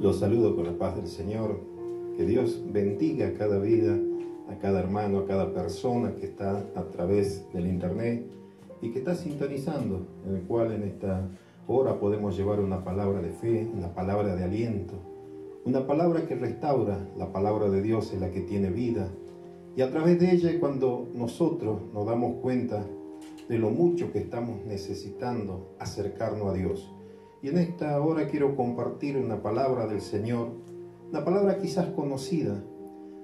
Los saludo con la paz del Señor. Que Dios bendiga a cada vida, a cada hermano, a cada persona que está a través del internet y que está sintonizando, en el cual en esta hora podemos llevar una palabra de fe, una palabra de aliento, una palabra que restaura. La palabra de Dios es la que tiene vida, y a través de ella es cuando nosotros nos damos cuenta de lo mucho que estamos necesitando acercarnos a Dios. Y en esta hora quiero compartir una palabra del Señor, una palabra quizás conocida,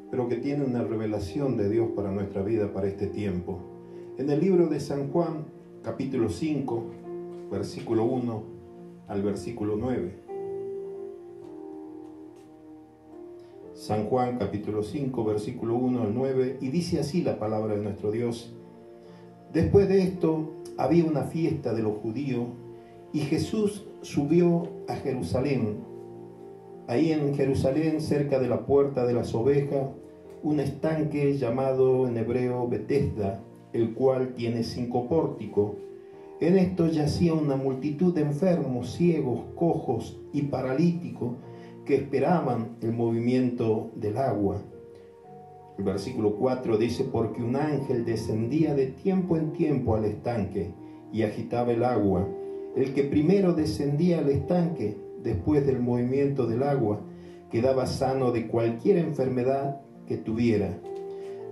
pero que tiene una revelación de Dios para nuestra vida, para este tiempo. En el libro de San Juan, capítulo 5, versículo 1 al versículo 9. San Juan, capítulo 5, versículo 1 al 9, y dice así la palabra de nuestro Dios. Después de esto, había una fiesta de los judíos, y Jesús subió a Jerusalén. Ahí en Jerusalén, cerca de la puerta de las ovejas, un estanque llamado en hebreo Betesda, el cual tiene 5 pórticos. En esto yacía una multitud de enfermos, ciegos, cojos y paralíticos que esperaban el movimiento del agua. El versículo 4 dice: porque un ángel descendía de tiempo en tiempo al estanque y agitaba el agua. El que primero descendía al estanque, después del movimiento del agua, quedaba sano de cualquier enfermedad que tuviera.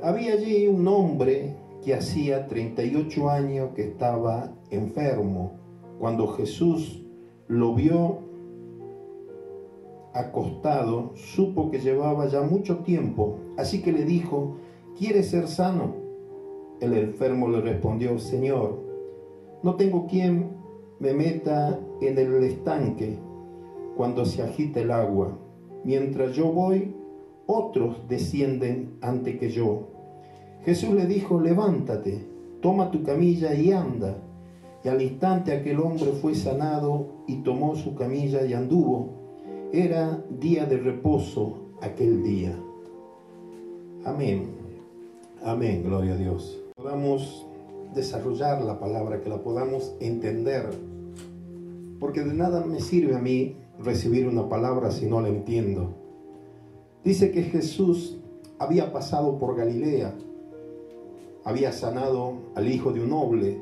Había allí un hombre que hacía 38 años que estaba enfermo. Cuando Jesús lo vio acostado, supo que llevaba ya mucho tiempo, así que le dijo: ¿quieres ser sano? El enfermo le respondió: Señor, no tengo quien me meta en el estanque cuando se agita el agua. Mientras yo voy, otros descienden antes que yo. Jesús le dijo: levántate, toma tu camilla y anda. Y al instante aquel hombre fue sanado y tomó su camilla y anduvo. Era día de reposo aquel día. Amén. Amén, gloria a Dios. Podamos desarrollar la palabra, que la podamos entender, porque de nada me sirve a mí recibir una palabra si no la entiendo. Dice que Jesús había pasado por Galilea, había sanado al hijo de un noble,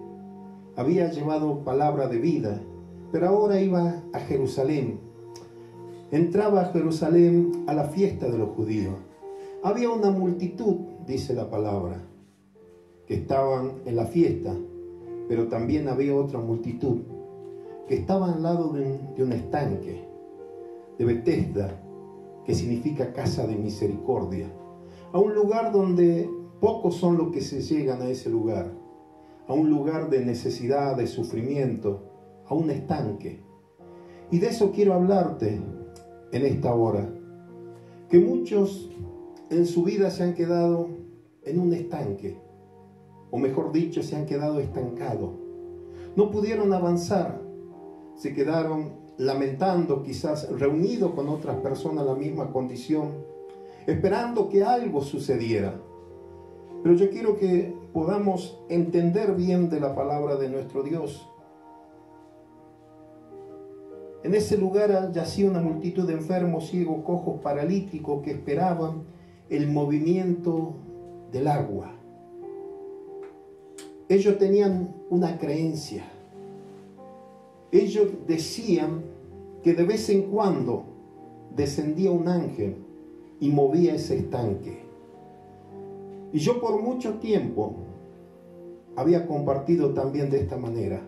había llevado palabra de vida, pero ahora iba a Jerusalén. Entraba a Jerusalén a la fiesta de los judíos. Había una multitud, dice la palabra, que estaban en la fiesta, pero también había otra multitud que estaba al lado de un estanque, de Betesda, que significa casa de misericordia, a un lugar donde pocos son los que se llegan a ese lugar, a un lugar de necesidad, de sufrimiento, a un estanque. Y de eso quiero hablarte en esta hora, que muchos en su vida se han quedado en un estanque, o mejor dicho, se han quedado estancados. No pudieron avanzar, se quedaron lamentando, quizás reunidos con otras personas en la misma condición, esperando que algo sucediera. Pero yo quiero que podamos entender bien de la palabra de nuestro Dios. En ese lugar yacía una multitud de enfermos, ciegos, cojos, paralíticos que esperaban el movimiento del agua. Ellos tenían una creencia. Ellos decían que de vez en cuando descendía un ángel y movía ese estanque. Y yo por mucho tiempo había compartido también de esta manera,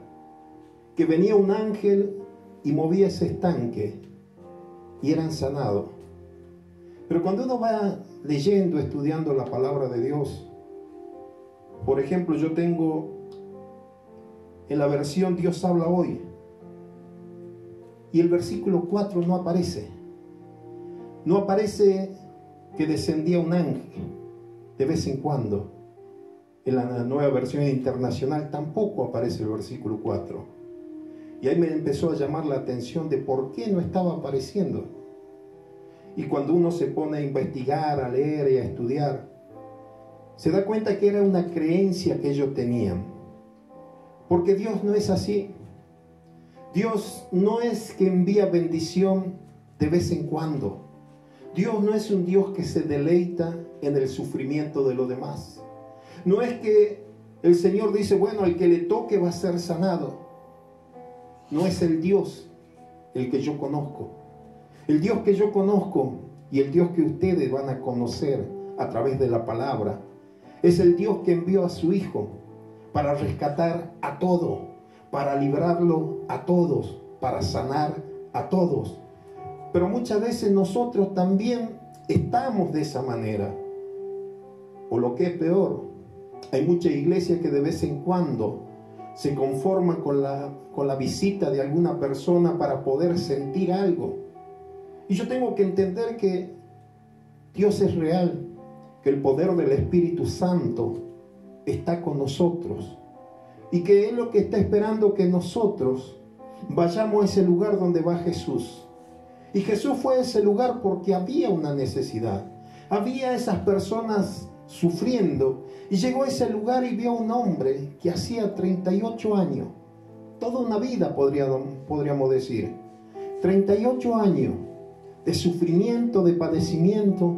que venía un ángel y movía ese estanque y eran sanados. Pero cuando uno va leyendo, estudiando la palabra de Dios, por ejemplo, yo tengo en la versión Dios habla hoy, y el versículo 4 no aparece. No aparece que descendía un ángel de vez en cuando. En la nueva versión internacional tampoco aparece el versículo 4. Y ahí me empezó a llamar la atención de por qué no estaba apareciendo. Y cuando uno se pone a investigar, a leer y a estudiar, se da cuenta que era una creencia que ellos tenían. Porque Dios no es así. Dios no es que envía bendición de vez en cuando. Dios no es un Dios que se deleita en el sufrimiento de los demás. No es que el Señor dice, bueno, al que le toque va a ser sanado. No es el Dios el que yo conozco. El Dios que yo conozco y el Dios que ustedes van a conocer a través de la palabra es el Dios que envió a su Hijo para rescatar a todo, para librarlo a todos, para sanar a todos. Pero muchas veces nosotros también estamos de esa manera. O lo que es peor, hay muchas iglesias que de vez en cuando se conforman con la visita de alguna persona para poder sentir algo. Y yo tengo que entender que Dios es real, que el poder del Espíritu Santo está con nosotros y que Él lo que está esperando que nosotros vayamos a ese lugar donde va Jesús. Y Jesús fue a ese lugar porque había una necesidad. Había esas personas sufriendo y llegó a ese lugar y vio a un hombre que hacía 38 años, toda una vida podríamos decir, 38 años de sufrimiento, de padecimiento,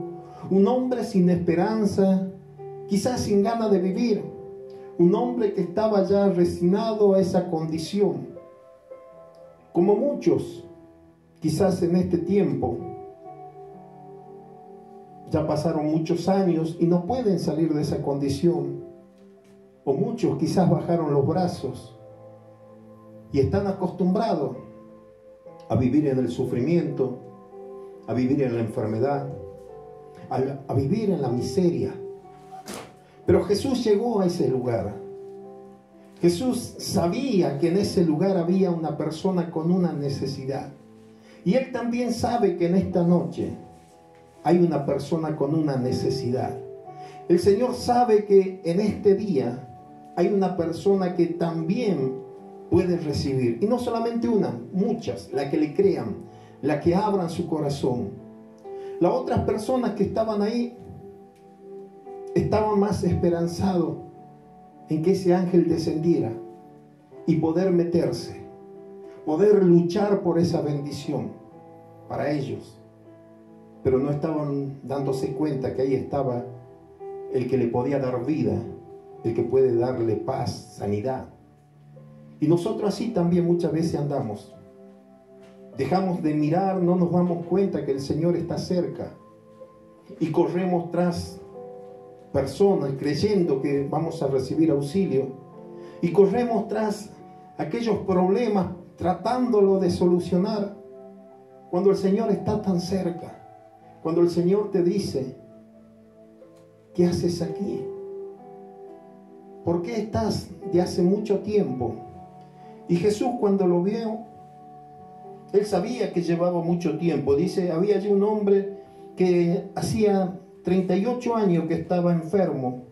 un hombre sin esperanza, quizás sin ganas de vivir, un hombre que estaba ya resignado a esa condición. Como muchos, quizás en este tiempo, ya pasaron muchos años y no pueden salir de esa condición. O muchos quizás bajaron los brazos y están acostumbrados a vivir en el sufrimiento, a vivir en la enfermedad, a vivir en la miseria. Pero Jesús llegó a ese lugar. Jesús sabía que en ese lugar había una persona con una necesidad. Y Él también sabe que en esta noche hay una persona con una necesidad. El Señor sabe que en este día hay una persona que también puede recibir. Y no solamente una, muchas, la que le crean, la que abran su corazón. Las otras personas que estaban ahí estaban más esperanzados en que ese ángel descendiera y poder meterse, poder luchar por esa bendición para ellos. Pero no estaban dándose cuenta que ahí estaba el que le podía dar vida, el que puede darle paz, sanidad. Y nosotros así también muchas veces andamos. Dejamos de mirar, no nos damos cuenta que el Señor está cerca. Y corremos tras personas creyendo que vamos a recibir auxilio. Y corremos tras aquellos problemas tratándolo de solucionar. Cuando el Señor está tan cerca. Cuando el Señor te dice, ¿qué haces aquí? ¿Por qué estás de hace mucho tiempo? Y Jesús cuando lo vio, Él sabía que llevaba mucho tiempo. Dice, había allí un hombre que hacía 38 años que estaba enfermo.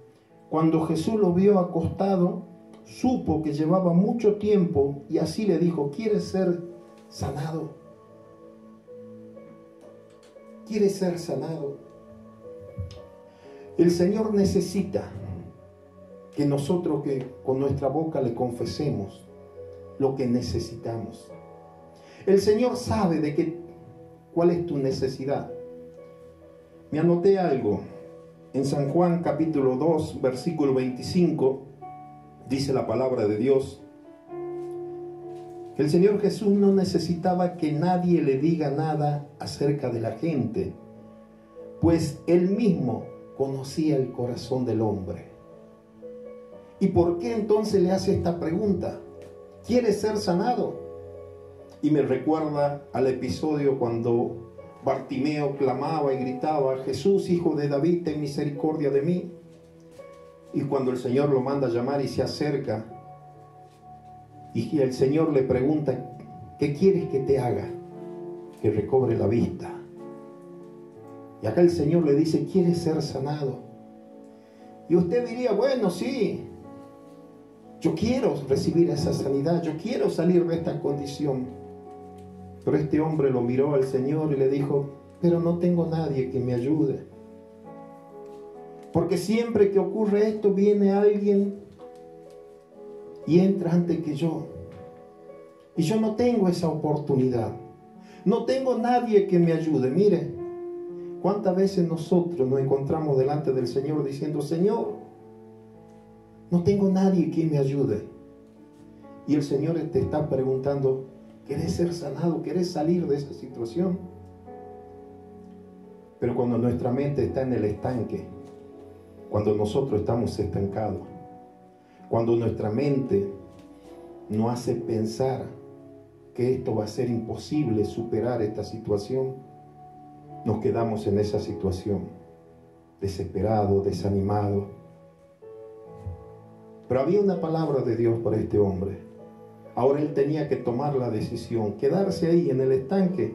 Cuando Jesús lo vio acostado, supo que llevaba mucho tiempo y así le dijo, ¿quieres ser sanado? ¿Quieres ser sanado? El Señor necesita que nosotros que con nuestra boca le confesemos lo que necesitamos. El Señor sabe cuál es tu necesidad. Me anoté algo. En San Juan capítulo 2, versículo 25, dice la palabra de Dios. El Señor Jesús no necesitaba que nadie le diga nada acerca de la gente, pues Él mismo conocía el corazón del hombre. ¿Y por qué entonces le hace esta pregunta? ¿Quieres ser sanado? Y me recuerda al episodio cuando Bartimeo clamaba y gritaba, Jesús, hijo de David, ten misericordia de mí. Y cuando el Señor lo manda a llamar y se acerca, y el Señor le pregunta, ¿qué quieres que te haga? Que recobre la vista. Y acá el Señor le dice, ¿quieres ser sanado? Y usted diría, bueno, sí, yo quiero recibir esa sanidad, yo quiero salir de esta condición. Pero este hombre lo miró al Señor y le dijo, pero no tengo nadie que me ayude. Porque siempre que ocurre esto, viene alguien y entra antes que yo. Y yo no tengo esa oportunidad. No tengo nadie que me ayude. Mire, ¿cuántas veces nosotros nos encontramos delante del Señor diciendo, Señor, no tengo nadie que me ayude? Y el Señor te está preguntando, ¿querés ser sanado? ¿Querés salir de esa situación? Pero cuando nuestra mente está en el estanque, cuando nosotros estamos estancados, cuando nuestra mente nos hace pensar que esto va a ser imposible superar esta situación, nos quedamos en esa situación, desesperados, desanimados. Pero había una palabra de Dios para este hombre. Ahora él tenía que tomar la decisión, quedarse ahí en el estanque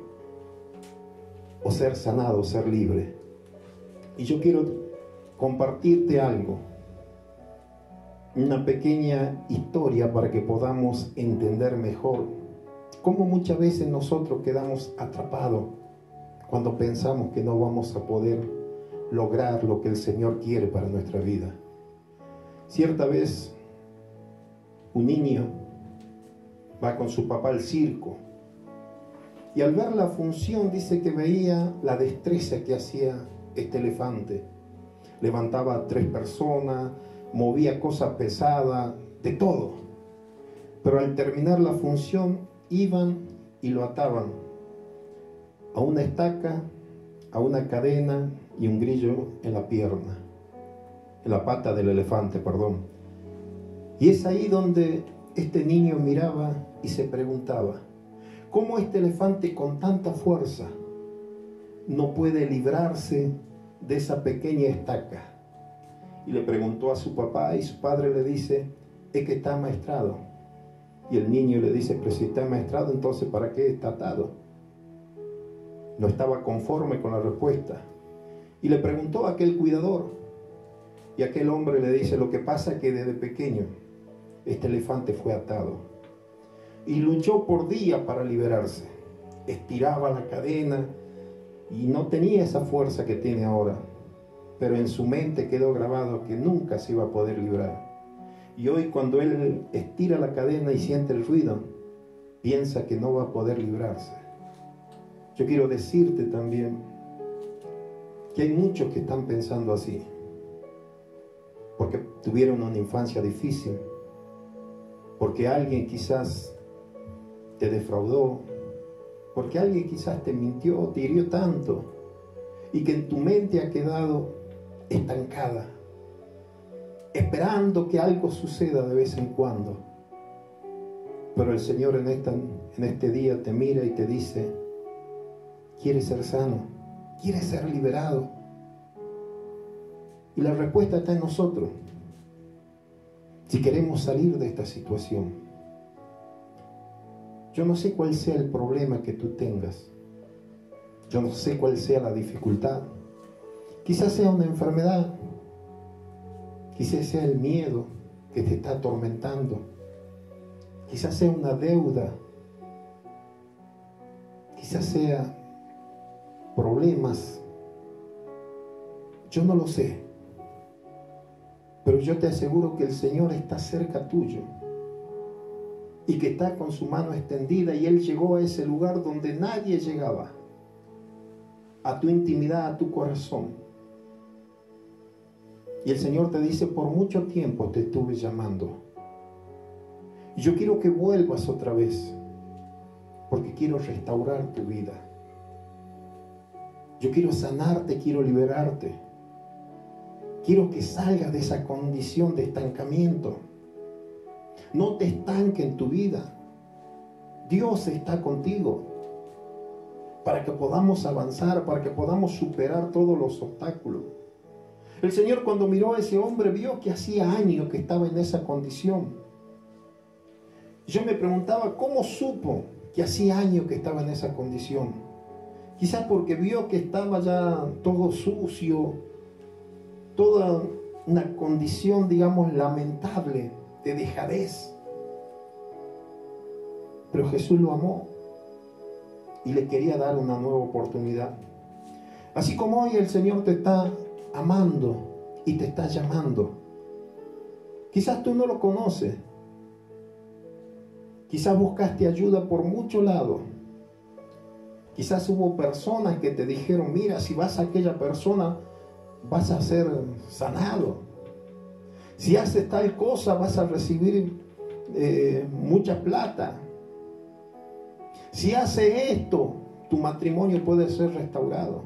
o ser sanado, ser libre. Y yo quiero compartirte algo, una pequeña historia para que podamos entender mejor cómo muchas veces nosotros quedamos atrapados cuando pensamos que no vamos a poder lograr lo que el Señor quiere para nuestra vida. Cierta vez un niño va con su papá al circo y al ver la función dice que veía la destreza que hacía este elefante. Levantaba a 3 personas, movía cosas pesadas, de todo. Pero al terminar la función iban y lo ataban a una estaca, a una cadena y un grillo en la pierna, en la pata del elefante, perdón. Y es ahí donde este niño miraba y se preguntaba, ¿cómo este elefante con tanta fuerza no puede librarse de esa pequeña estaca? Y le preguntó a su papá y su padre le dice, es que está amaestrado. Y el niño le dice, pero si está amaestrado, entonces ¿para qué está atado? No estaba conforme con la respuesta. Y le preguntó a aquel cuidador. Y aquel hombre le dice, lo que pasa es que desde pequeño este elefante fue atado. Y luchó por días para liberarse. Estiraba la cadena y no tenía esa fuerza que tiene ahora. Pero en su mente quedó grabado que nunca se iba a poder librar. Y hoy cuando él estira la cadena y siente el ruido, piensa que no va a poder librarse. Yo quiero decirte también que hay muchos que están pensando así, porque tuvieron una infancia difícil, porque alguien quizás te defraudó, porque alguien quizás te mintió, te hirió tanto, y que en tu mente ha quedado estancada, esperando que algo suceda de vez en cuando. Pero el Señor en este día te mira y te dice, ¿quieres ser sano? ¿Quieres ser liberado? Y la respuesta está en nosotros. Si queremos salir de esta situación, yo no sé cuál sea el problema que tú tengas, yo no sé cuál sea la dificultad. Quizás sea una enfermedad, quizás sea el miedo que te está atormentando, quizás sea una deuda, quizás sea problemas, yo no lo sé, pero yo te aseguro que el Señor está cerca tuyo y que está con su mano extendida, y Él llegó a ese lugar donde nadie llegaba, a tu intimidad, a tu corazón. Y el Señor te dice, por mucho tiempo te estuve llamando. Y yo quiero que vuelvas otra vez, porque quiero restaurar tu vida. Yo quiero sanarte, quiero liberarte. Quiero que salgas de esa condición de estancamiento. No te estanques en tu vida. Dios está contigo para que podamos avanzar, para que podamos superar todos los obstáculos. El Señor, cuando miró a ese hombre, vio que hacía años que estaba en esa condición. Yo me preguntaba, ¿cómo supo que hacía años que estaba en esa condición? Quizás porque vio que estaba ya todo sucio, toda una condición, digamos, lamentable, de dejadez. Pero Jesús lo amó y le quería dar una nueva oportunidad. Así como hoy el Señor te está amando y te está llamando. Quizás tú no lo conoces. Quizás buscaste ayuda por muchos lados, Quizás hubo personas que te dijeron, mira, si vas a aquella persona, vas a ser sanado. Si haces tal cosa, vas a recibir mucha plata. Si hace esto, tu matrimonio puede ser restaurado.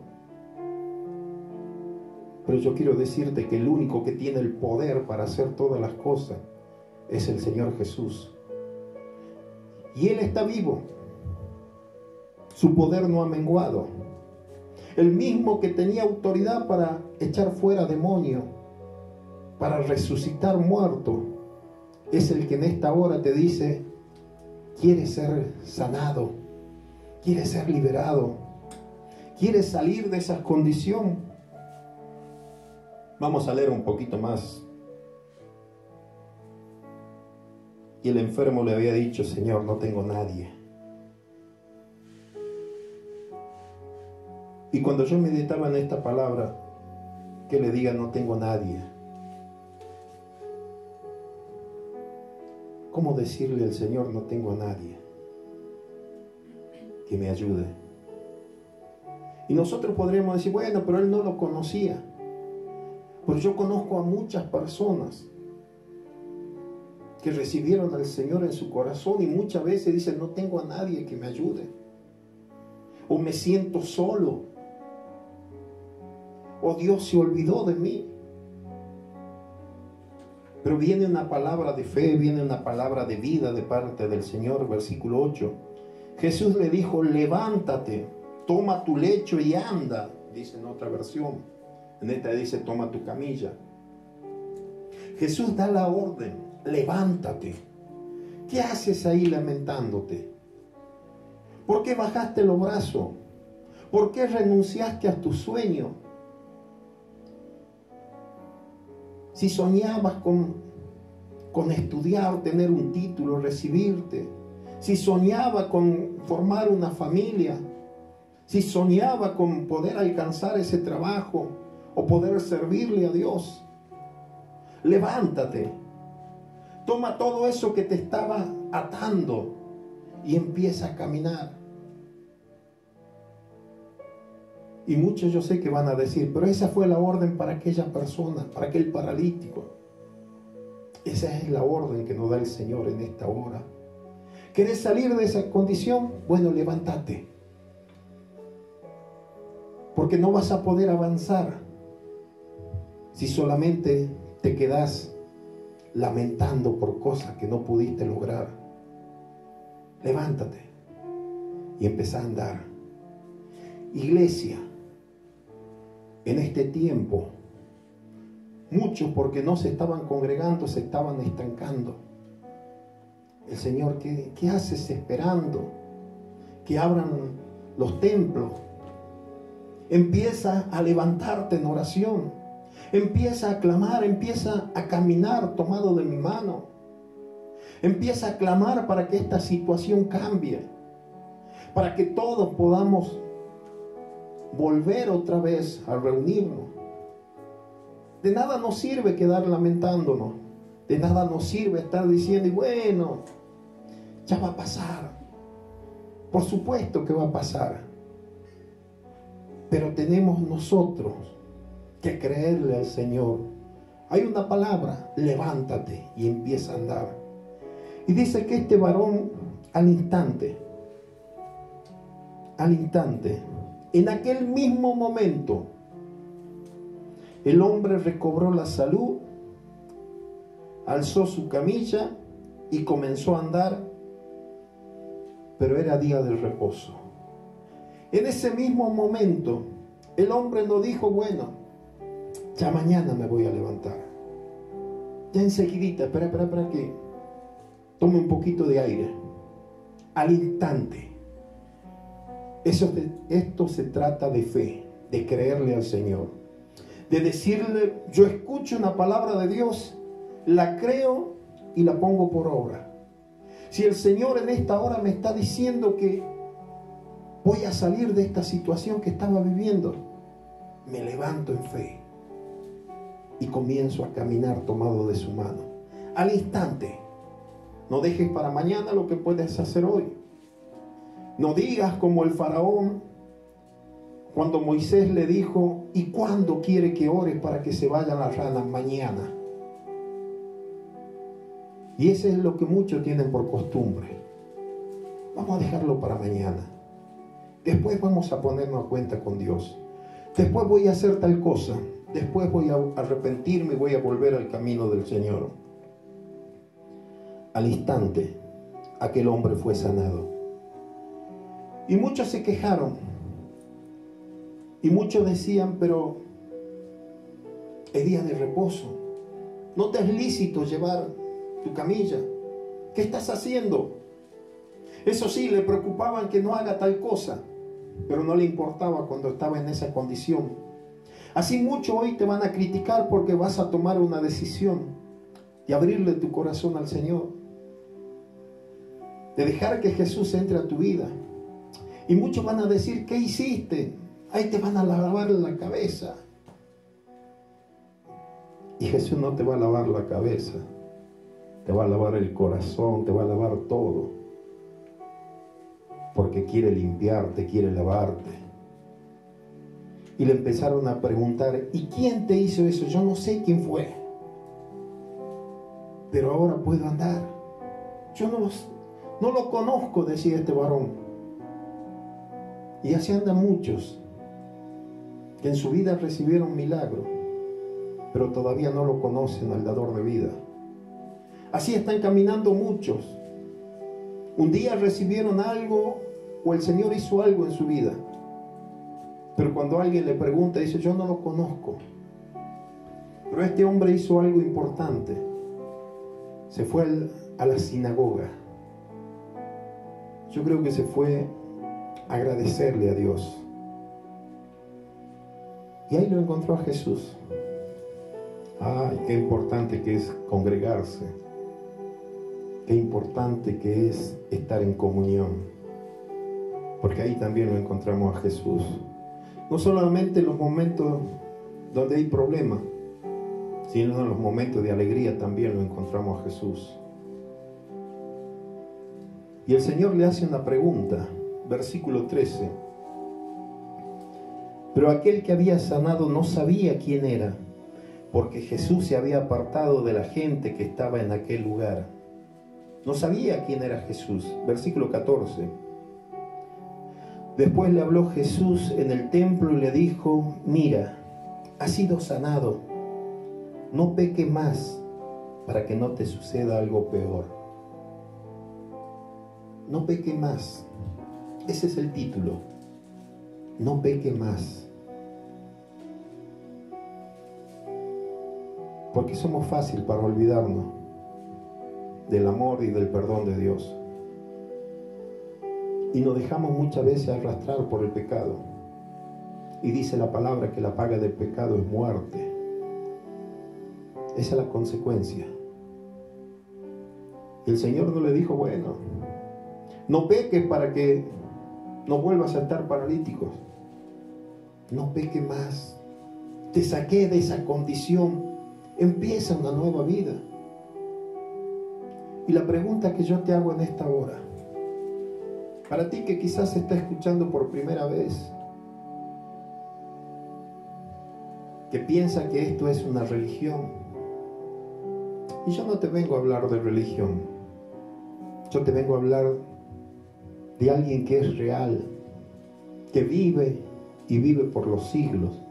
Pero yo quiero decirte que el único que tiene el poder para hacer todas las cosas es el Señor Jesús. Y Él está vivo. Su poder no ha menguado. El mismo que tenía autoridad para echar fuera demonios, para resucitar muertos, es el que en esta hora te dice, quiere ser sanado, quiere ser liberado, quiere salir de esa condición. Vamos a leer un poquito más. Y el enfermo le había dicho, Señor, no tengo nadie. Y cuando yo meditaba en esta palabra, que le diga, no tengo nadie. ¿Cómo decirle al Señor, no tengo a nadie que me ayude? Y nosotros podríamos decir, bueno, pero él no lo conocía. Pero yo conozco a muchas personas que recibieron al Señor en su corazón y muchas veces dicen, no tengo a nadie que me ayude. O me siento solo. O Dios se olvidó de mí. Pero viene una palabra de fe, viene una palabra de vida de parte del Señor, versículo 8. Jesús le dijo, levántate, toma tu lecho y anda, dice en otra versión. En esta dice, toma tu camilla. Jesús da la orden, levántate. ¿Qué haces ahí lamentándote? ¿Por qué bajaste los brazos? ¿Por qué renunciaste a tu sueño? Si soñabas con estudiar, tener un título, recibirte. Si soñaba con formar una familia. Si soñaba con poder alcanzar ese trabajo o poder servirle a Dios. Levántate. Toma todo eso que te estaba atando y empieza a caminar. Y muchos yo sé que van a decir, pero esa fue la orden para aquella persona, para aquel paralítico. Esa es la orden que nos da el Señor en esta hora. ¿Querés salir de esa condición? Bueno, levántate. Porque no vas a poder avanzar si solamente te quedás lamentando por cosas que no pudiste lograr. Levántate y empezá a andar. Iglesia, en este tiempo, muchos porque no se estaban congregando, se estaban estancando. El Señor, ¿qué haces esperando que abran los templos? Empieza a levantarte en oración. Empieza a clamar, empieza a caminar tomado de mi mano. Empieza a clamar para que esta situación cambie. Para que todos podamos volver otra vez a reunirnos. De nada nos sirve quedar lamentándonos. De nada nos sirve estar diciendo, y bueno, ya va a pasar. Por supuesto que va a pasar. Pero tenemos nosotros que creerle al Señor. Hay una palabra, levántate y empieza a andar. Y dice que este varón al instante, en aquel mismo momento, el hombre recobró la salud, alzó su camilla y comenzó a andar, pero era día del reposo. En ese mismo momento, el hombre no dijo, bueno, ya mañana me voy a levantar. Ya enseguidita, espera que tome un poquito de aire. Al instante. Esto se trata de fe, de creerle al Señor. De decirle, yo escucho una palabra de Dios, la creo y la pongo por obra. Si el Señor en esta hora me está diciendo que voy a salir de esta situación que estaba viviendo, me levanto en fe y comienzo a caminar tomado de su mano. Al instante. No dejes para mañana lo que puedes hacer hoy. No digas como el faraón cuando Moisés le dijo: ¿y cuándo quiere que ore para que se vayan las ranas? Mañana. Y eso es lo que muchos tienen por costumbre. Vamos a dejarlo para mañana. Después vamos a ponernos a cuenta con Dios. Después voy a hacer tal cosa. Después voy a arrepentirme y voy a volver al camino del Señor. Al instante, aquel hombre fue sanado. Y muchos se quejaron. Y muchos decían: pero es día de reposo. No te es lícito llevar tu camilla. ¿Qué estás haciendo? Eso sí, le preocupaban que no haga tal cosa, pero no le importaba cuando estaba en esa condición. Así muchos hoy te van a criticar porque vas a tomar una decisión de abrirle tu corazón al Señor, de dejar que Jesús entre a tu vida. Y muchos van a decir: ¿qué hiciste? Ahí te van a lavar la cabeza. Y Jesús no te va a lavar la cabeza, te va a lavar el corazón, te va a lavar todo. Porque quiere limpiarte, quiere lavarte. Y le empezaron a preguntar: ¿y quién te hizo eso? Yo no sé quién fue, pero ahora puedo andar. Yo no lo conozco, decía este varón. Y así andan muchos que en su vida recibieron milagro, pero todavía no lo conocen al dador de vida. Así están caminando muchos. Un día recibieron algo o el Señor hizo algo en su vida, pero cuando alguien le pregunta, dice: yo no lo conozco. Pero este hombre hizo algo importante. Se fue a la sinagoga. Yo creo que se fue a agradecerle a Dios. Y ahí lo encontró a Jesús. Ay, qué importante que es congregarse. Qué importante que es estar en comunión. Porque ahí también lo encontramos a Jesús. No solamente en los momentos donde hay problemas, sino en los momentos de alegría también lo encontramos a Jesús. Y el Señor le hace una pregunta, versículo 13. Pero aquel que había sanado no sabía quién era, porque Jesús se había apartado de la gente que estaba en aquel lugar. No sabía quién era Jesús. Versículo 14. Después le habló Jesús en el templo y le dijo: mira, has sido sanado. No peque más para que no te suceda algo peor. No peque más. Ese es el título. No peque más. Porque somos fácil para olvidarnos del amor y del perdón de Dios. Y nos dejamos muchas veces arrastrar por el pecado. Y dice la palabra que la paga del pecado es muerte. Esa es la consecuencia. Y el Señor no le dijo: bueno, no peques para que no vuelvas a estar paralítico. No peques más. Te saqué de esa condición. Empieza una nueva vida. Y la pregunta que yo te hago en esta hora, para ti que quizás está escuchando por primera vez, que piensa que esto es una religión, y yo no te vengo a hablar de religión, yo te vengo a hablar de alguien que es real, que vive y vive por los siglos,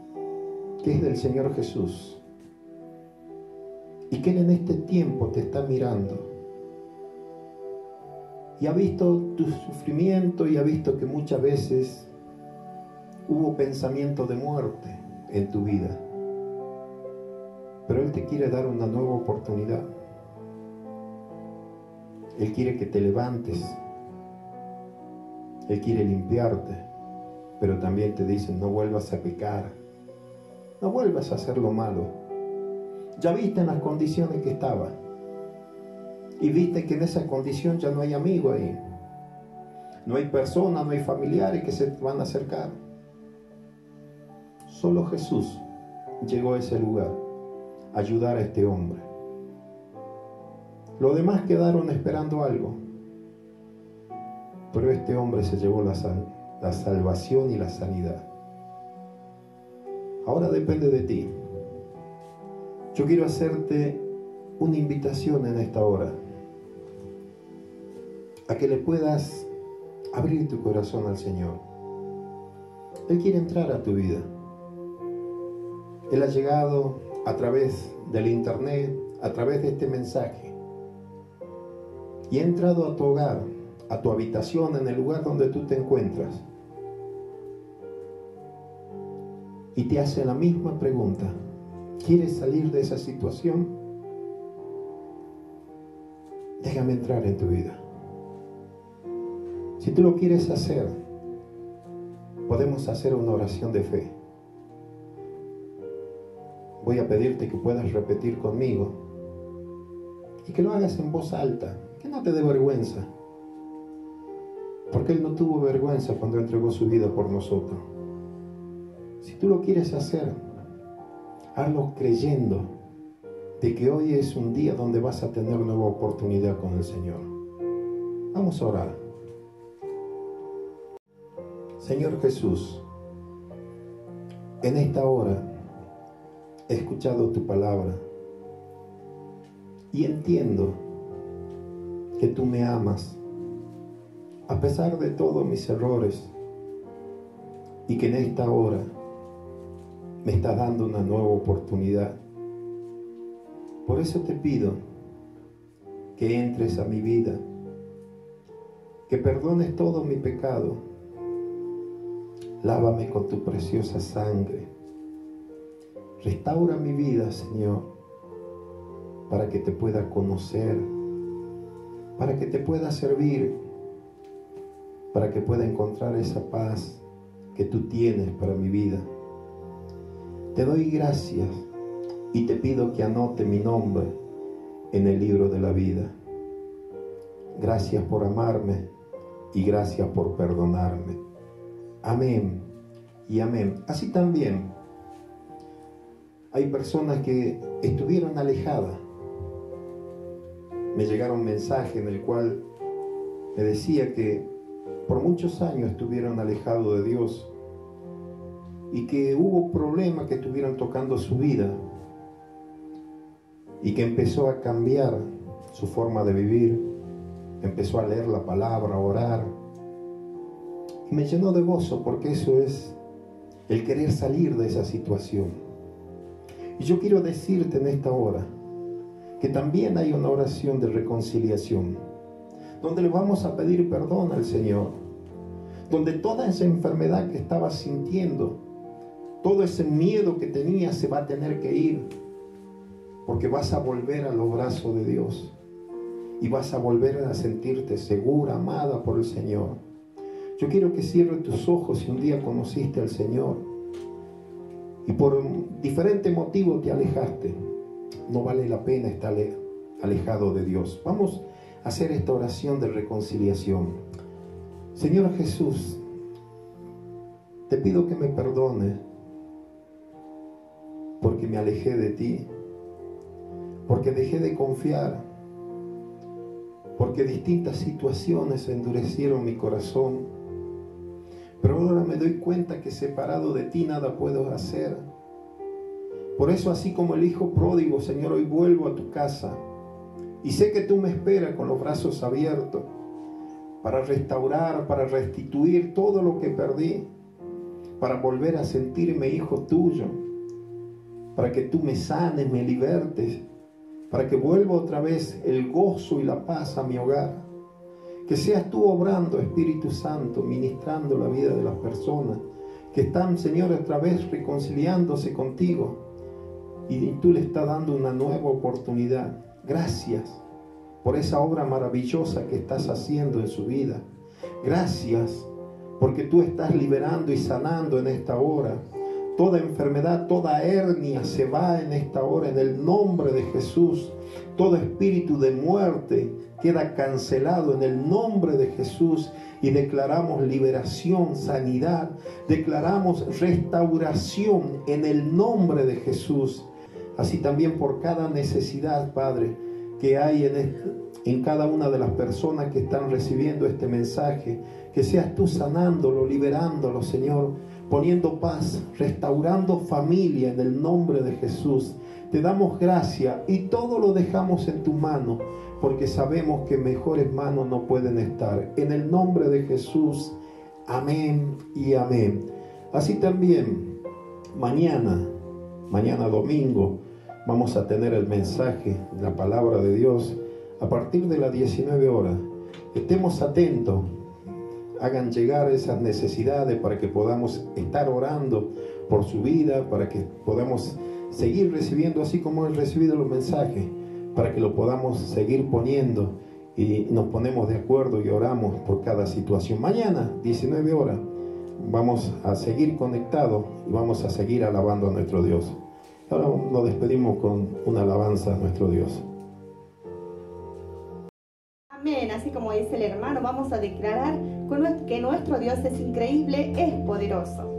que es del Señor Jesús, y que Él en este tiempo te está mirando. Y ha visto tu sufrimiento y ha visto que muchas veces hubo pensamiento de muerte en tu vida. Pero Él te quiere dar una nueva oportunidad. Él quiere que te levantes. Él quiere limpiarte. Pero también te dice: no vuelvas a pecar. No vuelvas a hacer lo malo. Ya viste en las condiciones que estaba. Y viste que en esa condición ya no hay amigo ahí. No hay personas, no hay familiares que se van a acercar. Solo Jesús llegó a ese lugar a ayudar a este hombre. Los demás quedaron esperando algo. pero este hombre se llevó la salvación y la sanidad. Ahora depende de ti. Yo quiero hacerte una invitación en esta hora a que le puedas abrir tu corazón al Señor. Él quiere entrar a tu vida. Él ha llegado a través del internet, a través de este mensaje, y ha entrado a tu hogar, a tu habitación, en el lugar donde tú te encuentras, y te hace la misma pregunta: ¿quieres salir de esa situación? Déjame entrar en tu vida. Si tú lo quieres hacer, podemos hacer una oración de fe. Voy a pedirte que puedas repetir conmigo y que lo hagas en voz alta, que no te dé vergüenza, porque Él no tuvo vergüenza cuando entregó su vida por nosotros. Si tú lo quieres hacer, hazlo creyendo de que hoy es un día donde vas a tener nueva oportunidad con el Señor. Vamos a orar. Señor Jesús, en esta hora he escuchado tu palabra y entiendo que tú me amas a pesar de todos mis errores, y que en esta hora me estás dando una nueva oportunidad. Por eso te pido que entres a mi vida, que perdones todo mi pecado. Lávame con tu preciosa sangre. Restaura mi vida, Señor, para que te pueda conocer, para que te pueda servir, para que pueda encontrar esa paz que tú tienes para mi vida. Te doy gracias y te pido que anote mi nombre en el libro de la vida. Gracias por amarme y gracias por perdonarme. Amén y amén. Así también hay personas que estuvieron alejadas. Me llegaron mensajes en el cual me decía que por muchos años estuvieron alejados de Dios y que hubo problemas que estuvieron tocando su vida y que empezó a cambiar su forma de vivir, empezó a leer la palabra, a orar, y me llenó de gozo, porque eso es el querer salir de esa situación. Y yo quiero decirte en esta hora que también hay una oración de reconciliación, donde le vamos a pedir perdón al Señor, donde toda esa enfermedad que estabas sintiendo, todo ese miedo que tenías se va a tener que ir, porque vas a volver a los brazos de Dios y vas a volver a sentirte segura, amada por el Señor. Yo quiero que cierres tus ojos si un día conociste al Señor y por diferentes motivos te alejaste. No vale la pena estar alejado de Dios. Vamos a hacer esta oración de reconciliación. Señor Jesús, te pido que me perdones porque me alejé de ti, porque dejé de confiar, porque distintas situaciones endurecieron mi corazón. Pero ahora me doy cuenta que separado de ti nada puedo hacer. Por eso, así como el hijo pródigo, Señor, hoy vuelvo a tu casa y sé que tú me esperas con los brazos abiertos para restaurar, para restituir todo lo que perdí, para volver a sentirme hijo tuyo, para que tú me sanes, me libertes, para que vuelva otra vez el gozo y la paz a mi hogar. Que seas tú obrando, Espíritu Santo, ministrando la vida de las personas que están, Señor, otra vez reconciliándose contigo, y tú le estás dando una nueva oportunidad. Gracias por esa obra maravillosa que estás haciendo en su vida. Gracias porque tú estás liberando y sanando en esta hora. Toda enfermedad, toda hernia se va en esta hora en el nombre de Jesús. Todo espíritu de muerte queda cancelado en el nombre de Jesús, y declaramos liberación, sanidad, declaramos restauración en el nombre de Jesús. Así también por cada necesidad, Padre, que hay en cada una de las personas que están recibiendo este mensaje, que seas tú sanándolo, liberándolo, Señor, poniendo paz, restaurando familia en el nombre de Jesús. Te damos gracia y todo lo dejamos en tu mano, porque sabemos que mejores manos no pueden estar. En el nombre de Jesús, amén y amén. Así también, mañana domingo, vamos a tener el mensaje, la palabra de Dios, a partir de las 19 horas. Estemos atentos, hagan llegar esas necesidades para que podamos estar orando por su vida, para que podamos seguir recibiendo así como han recibido los mensajes, para que lo podamos seguir poniendo y nos ponemos de acuerdo y oramos por cada situación. Mañana, 19 horas, vamos a seguir conectados y vamos a seguir alabando a nuestro Dios. Ahora nos despedimos con una alabanza a nuestro Dios. Amén, así como dice el hermano, vamos a declarar que nuestro Dios es increíble, es poderoso.